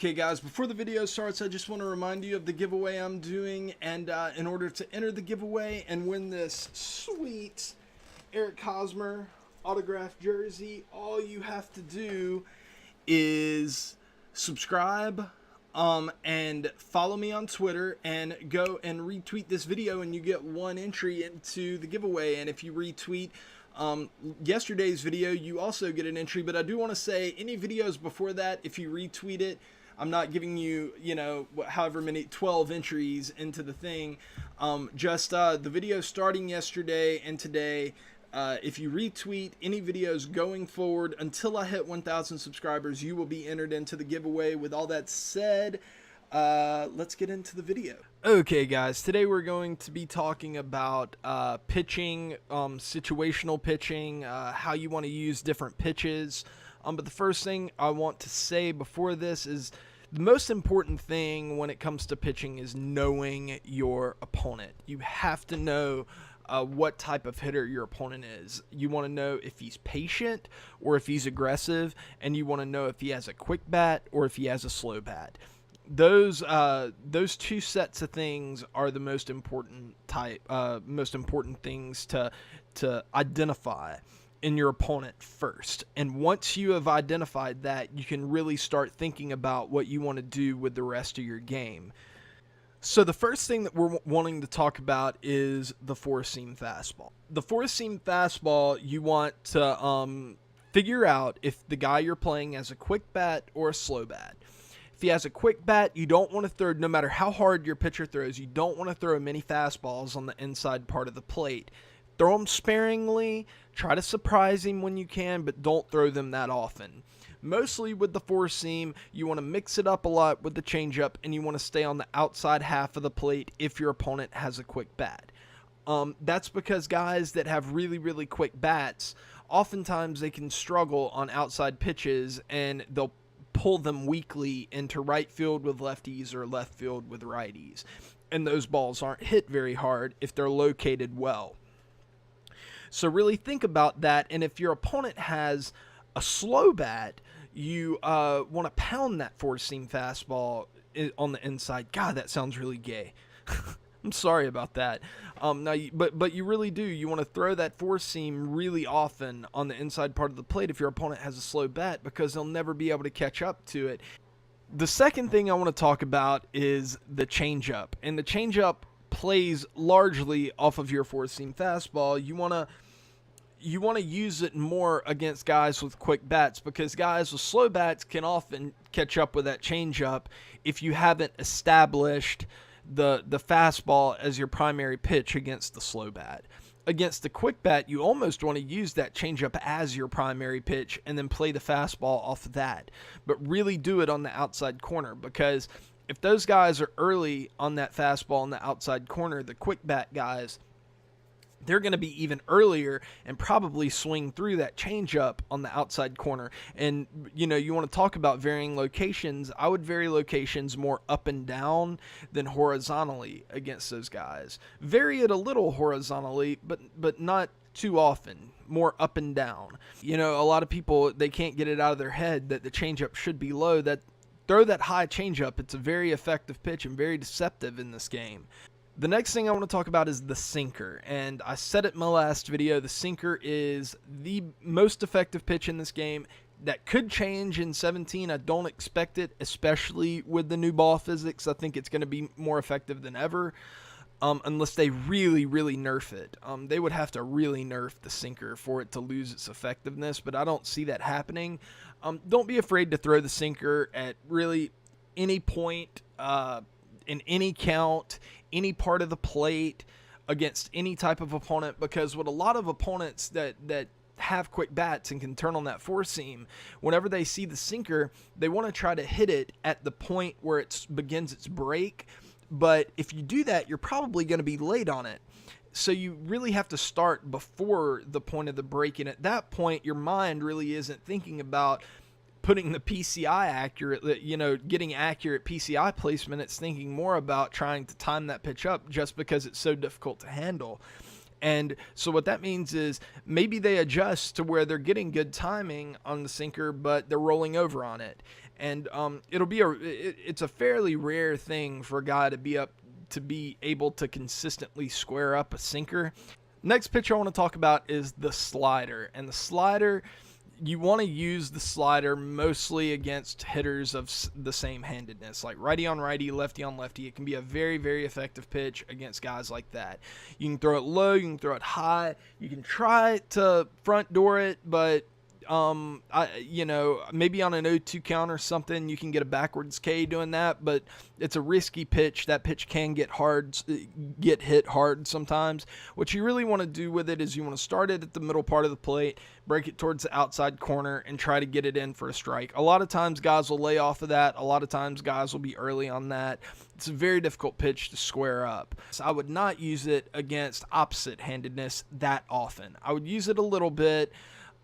Okay guys, before the video starts, I just want to remind you of the giveaway I'm doing, and in order to enter the giveaway and win this sweet Eric Hosmer autographed jersey, all you have to do is subscribe and follow me on Twitter and go and retweet this video, and you get one entry into the giveaway. And if you retweet yesterday's video, you also get an entry. But I do want to say, any videos before that, if you retweet it, I'm not giving you, however many, 12 entries into the thing. Just the video starting yesterday and today, if you retweet any videos going forward until I hit 1,000 subscribers, you will be entered into the giveaway. With all that said, let's get into the video. Okay guys, today we're going to be talking about pitching, situational pitching, how you want to use different pitches. But the first thing I want to say before this is the most important thing when it comes to pitching is knowing your opponent. You have to know what type of hitter your opponent is. You want to know if he's patient or if he's aggressive, and you want to know if he has a quick bat or if he has a slow bat. Those two sets of things are the most important things to identify in your opponent first. And once you have identified that, you can really start thinking about what you want to do with the rest of your game. So the first thing that we're wanting to talk about is the four-seam fastball. The four-seam fastball, you want to figure out if the guy you're playing has a quick bat or a slow bat. If he has a quick bat, you don't want to throw, no matter how hard your pitcher throws, you don't want to throw many fastballs on the inside part of the plate. Throw them sparingly, try to surprise him when you can, but don't throw them that often. Mostly with the four-seam, you want to mix it up a lot with the changeup, and you want to stay on the outside half of the plate if your opponent has a quick bat. That's because guys that have really, really quick bats, oftentimes they can struggle on outside pitches, and they'll pull them weakly into right field with lefties or left field with righties. And those balls aren't hit very hard if they're located well. So really think about that, and if your opponent has a slow bat, you want to pound that four-seam fastball on the inside. God, that sounds really gay. I'm sorry about that. But you really do. You want to throw that four-seam really often on the inside part of the plate if your opponent has a slow bat, because they'll never be able to catch up to it. The second thing I want to talk about is the changeup, and the changeup plays largely off of your four-seam fastball. You want to use it more against guys with quick bats, because guys with slow bats can often catch up with that changeup if you haven't established the fastball as your primary pitch against the slow bat. Against the quick bat, you almost want to use that changeup as your primary pitch and then play the fastball off of that. But really do it on the outside corner, because if those guys are early on that fastball on the outside corner, the quick bat guys, they're going to be even earlier and probably swing through that changeup on the outside corner. And, you want to talk about varying locations. I would vary locations more up and down than horizontally against those guys. Vary it a little horizontally, but not too often. More up and down. A lot of people, they can't get it out of their head that the changeup should be low. Throw that high changeup. It's a very effective pitch and very deceptive in this game. The next thing I want to talk about is the sinker, and I said it in my last video, the sinker is the most effective pitch in this game. That could change in 17. I don't expect it, especially with the new ball physics. I think it's going to be more effective than ever, unless they really, really nerf it. They would have to really nerf the sinker for it to lose its effectiveness, but I don't see that happening. Don't be afraid to throw the sinker at really any point, in any count, any part of the plate, against any type of opponent, because with a lot of opponents that have quick bats and can turn on that four seam, whenever they see the sinker, they want to try to hit it at the point where it begins its break. But if you do that, you're probably going to be late on it. So you really have to start before the point of the break, and at that point your mind really isn't thinking about putting the PCI accurate, getting accurate PCI placement. It's thinking more about trying to time that pitch up, just because it's so difficult to handle. And so what that means is maybe they adjust to where they're getting good timing on the sinker, but they're rolling over on it. And it's a fairly rare thing for a guy to be able to consistently square up a sinker. Next pitch I want to talk about is the slider. And the slider, you want to use the slider mostly against hitters of the same handedness, like righty on righty, lefty on lefty. It can be a very, very effective pitch against guys like that. You can throw it low, you can throw it high, you can try to front door it, but maybe on an 0-2 count or something, you can get a backwards K doing that, but it's a risky pitch. That pitch can get hit hard sometimes. What you really want to do with it is you want to start it at the middle part of the plate, break it towards the outside corner, and try to get it in for a strike. A lot of times guys will lay off of that. A lot of times guys will be early on that. It's a very difficult pitch to square up. So I would not use it against opposite-handedness that often. I would use it a little bit,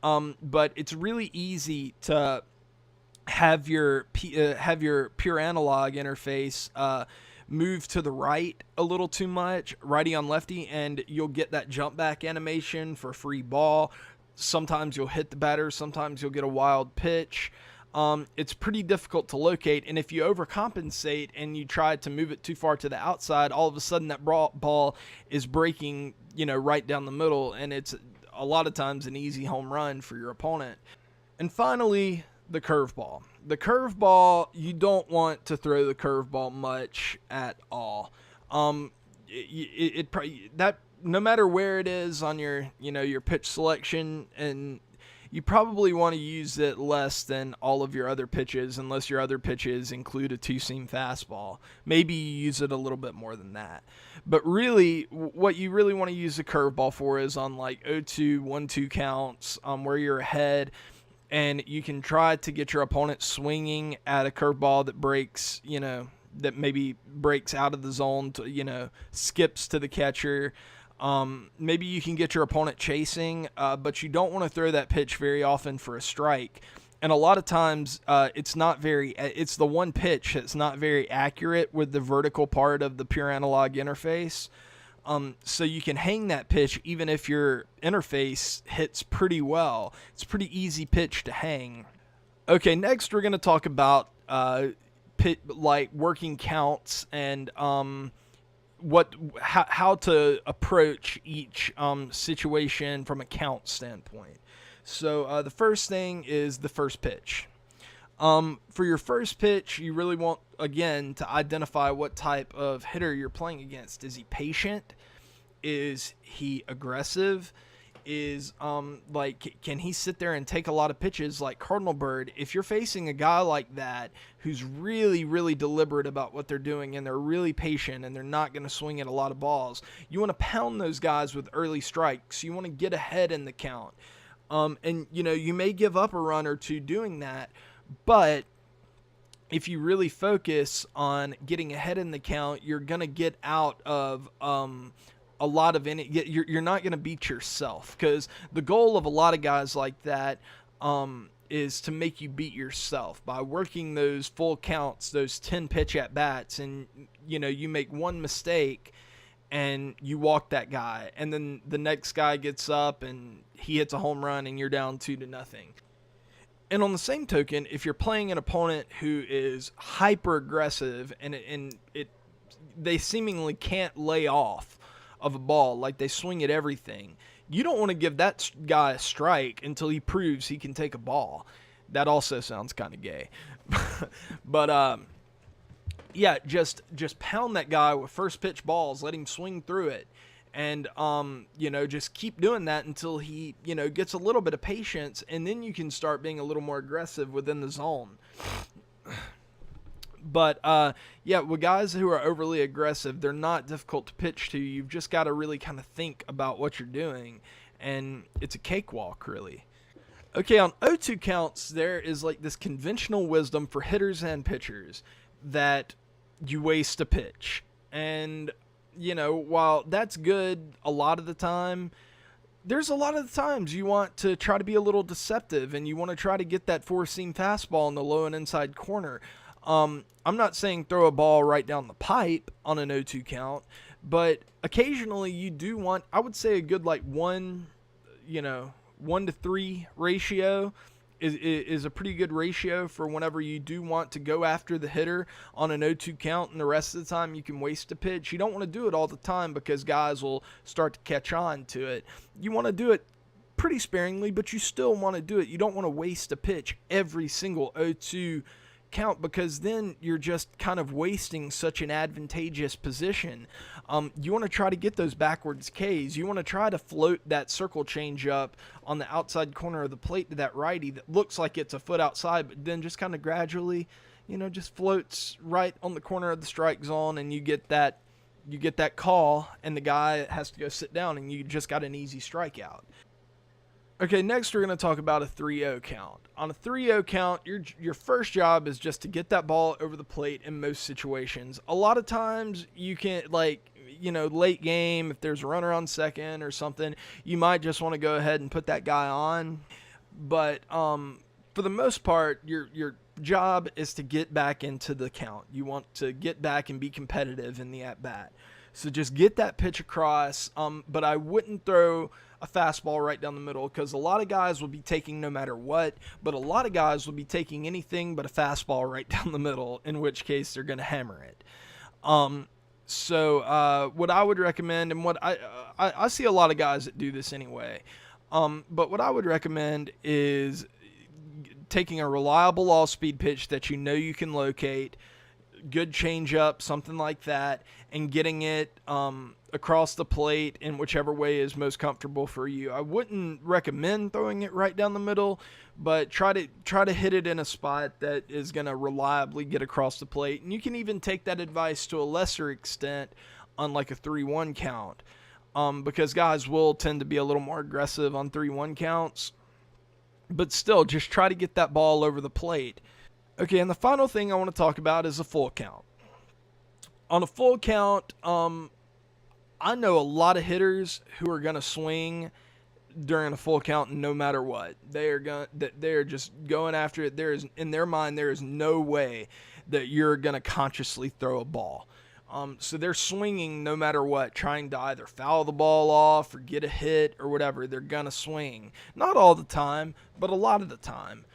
but it's really easy to have your pure analog interface move to the right a little too much, righty on lefty, and you'll get that jump back animation for free ball. Sometimes you'll hit the batter, sometimes you'll get a wild pitch. It's pretty difficult to locate, and if you overcompensate and you try to move it too far to the outside, all of a sudden that ball is breaking, right down the middle, and it's a lot of times an easy home run for your opponent. And finally, the curveball. The curveball, you don't want to throw the curveball much at all. No matter where it is on your pitch selection, and you probably want to use it less than all of your other pitches, unless your other pitches include a two-seam fastball. Maybe you use it a little bit more than that. But really, what you really want to use the curveball for is on like 0-2, 1-2 counts, where you're ahead, and you can try to get your opponent swinging at a curveball that breaks, that maybe breaks out of the zone, to, skips to the catcher. Maybe you can get your opponent chasing, but you don't want to throw that pitch very often for a strike. And a lot of times, it's the one pitch that's not very accurate with the vertical part of the pure analog interface. So you can hang that pitch even if your interface hits pretty well. It's a pretty easy pitch to hang. Okay, next we're going to talk about working counts and how to approach each situation from a count standpoint. So the first thing is the first pitch. For your first pitch, you really want, again, to identify what type of hitter you're playing against. Is he patient? Is he aggressive? Can he sit there and take a lot of pitches like Cardinal Bird? If you're facing a guy like that who's really, really deliberate about what they're doing and they're really patient and they're not going to swing at a lot of balls, you want to pound those guys with early strikes. You want to get ahead in the count. You may give up a run or two doing that, but if you really focus on getting ahead in the count, you're going to get out of a lot of you're not going to beat yourself, because the goal of a lot of guys like that is to make you beat yourself by working those full counts, those 10 pitch at bats, and you make one mistake and you walk that guy, and then the next guy gets up and he hits a home run and you're down 2-0. And on the same token, if you're playing an opponent who is hyper aggressive and they seemingly can't lay off of a ball, like they swing at everything, you don't want to give that guy a strike until he proves he can take a ball. That also sounds kind of gay. But just pound that guy with first pitch balls, let him swing through it, and just keep doing that until he gets a little bit of patience, and then you can start being a little more aggressive within the zone. But, with guys who are overly aggressive, they're not difficult to pitch to. You've just got to really kind of think about what you're doing, and it's a cakewalk, really. Okay, on 0-2 counts, there is like this conventional wisdom for hitters and pitchers that you waste a pitch. And, while that's good a lot of the time, there's a lot of the times you want to try to be a little deceptive, and you want to try to get that four-seam fastball in the low and inside corner. I'm not saying throw a ball right down the pipe on an 0-2 count, But occasionally you do want, I would say, a good like 1-to-3 ratio is a pretty good ratio for whenever you do want to go after the hitter on an 0-2 count, and the rest of the time you can waste a pitch. You don't want to do it all the time because guys will start to catch on to it. You want to do it pretty sparingly, but you still want to do it. You don't want to waste a pitch every single 0-2 count, because then you're just kind of wasting such an advantageous position. You want to try to get those backwards Ks. You want to try to float that circle change up on the outside corner of the plate to that righty that looks like it's a foot outside, but then just kind of gradually, just floats right on the corner of the strike zone, and you get that call, and the guy has to go sit down, and you just got an easy strikeout. Okay, next we're going to talk about a 3-0 count. On a 3-0 count, your first job is just to get that ball over the plate in most situations. A lot of times you can, late game, if there's a runner on second or something, you might just want to go ahead and put that guy on. But for the most part, your job is to get back into the count. You want to get back and be competitive in the at-bat. So just get that pitch across, but I wouldn't throw a fastball right down the middle, because a lot of guys will be taking no matter what, but a lot of guys will be taking anything but a fastball right down the middle, in which case they're going to hammer it. So what I would recommend, and what I see a lot of guys that do this anyway, but what I would recommend is taking a reliable all-speed pitch that you know you can locate, good changeup, something like that, and getting it across the plate in whichever way is most comfortable for you. I wouldn't recommend throwing it right down the middle, but try to hit it in a spot that is going to reliably get across the plate. And you can even take that advice to a lesser extent on like a 3-1 count, because guys will tend to be a little more aggressive on 3-1 counts. But still, just try to get that ball over the plate. Okay, and the final thing I want to talk about is a full count. On a full count, I know a lot of hitters who are going to swing during a full count no matter what. They're just going after it. In their mind, there is no way that you're going to consciously throw a ball. So they're swinging no matter what, trying to either foul the ball off or get a hit or whatever. They're going to swing. Not all the time, but a lot of the time.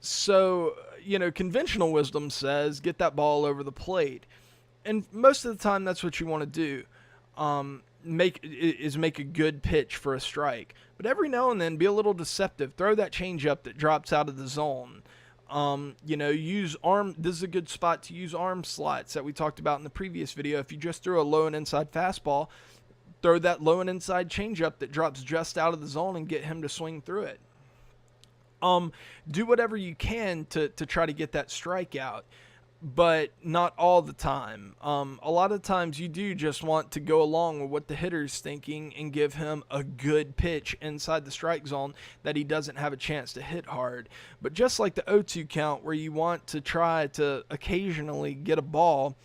So, conventional wisdom says get that ball over the plate. And most of the time, that's what you want to do. Make a good pitch for a strike. But every now and then, be a little deceptive. Throw that changeup that drops out of the zone. Use arm. This is a good spot to use arm slots that we talked about in the previous video. If you just throw a low and inside fastball, throw that low and inside changeup that drops just out of the zone and get him to swing through it. Do whatever you can to try to get that strikeout, but not all the time. A lot of times you do just want to go along with what the hitter's thinking and give him a good pitch inside the strike zone that he doesn't have a chance to hit hard. But just like the 0-2 count, where you want to try to occasionally get a ball,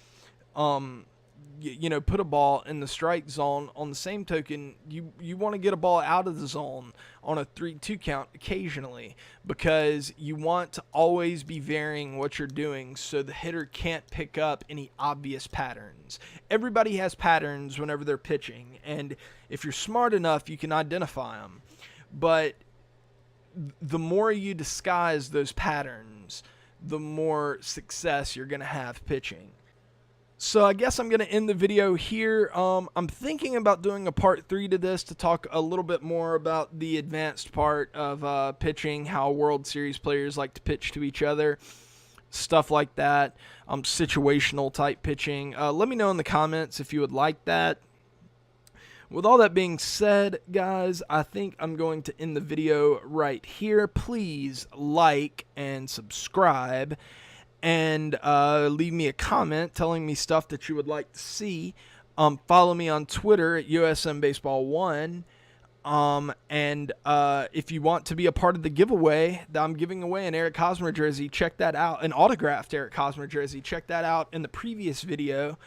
put a ball in the strike zone, on the same token, you want to get a ball out of the zone on a 3-2 count occasionally, because you want to always be varying what you're doing so the hitter can't pick up any obvious patterns. Everybody has patterns whenever they're pitching, and if you're smart enough, you can identify them. But the more you disguise those patterns, the more success you're going to have pitching. So I guess I'm going to end the video here. I'm thinking about doing a part 3 to this to talk a little bit more about the advanced part of pitching, how World Series players like to pitch to each other, stuff like that, situational type pitching. Let me know in the comments if you would like that. With all that being said, guys, I think I'm going to end the video right here. Please like and subscribe. And leave me a comment telling me stuff that you would like to see. Follow me on Twitter at USMBaseball1. And if you want to be a part of the giveaway, I'm giving away an Eric Hosmer jersey. Check that out. An autographed Eric Hosmer jersey. Check that out in the previous video.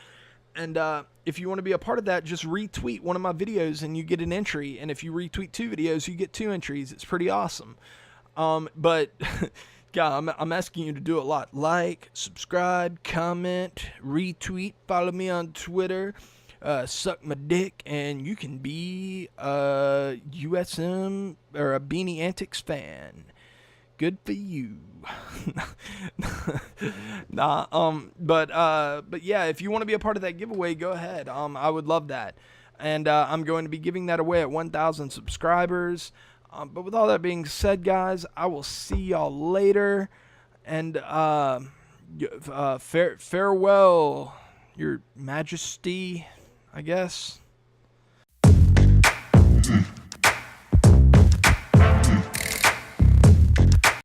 And if you want to be a part of that, just retweet one of my videos and you get an entry. And if you retweet 2 videos, you get 2 entries. It's pretty awesome. But... God, I'm asking you to do a lot. Like, subscribe, comment, retweet, follow me on Twitter. suck my dick, and you can be a USM or a Beanie Antics fan. Good for you. But yeah, if you want to be a part of that giveaway, go ahead. I would love that. And I'm going to be giving that away at 1,000 subscribers. But with all that being said, guys, I will see y'all later. And farewell, Your Majesty, I guess.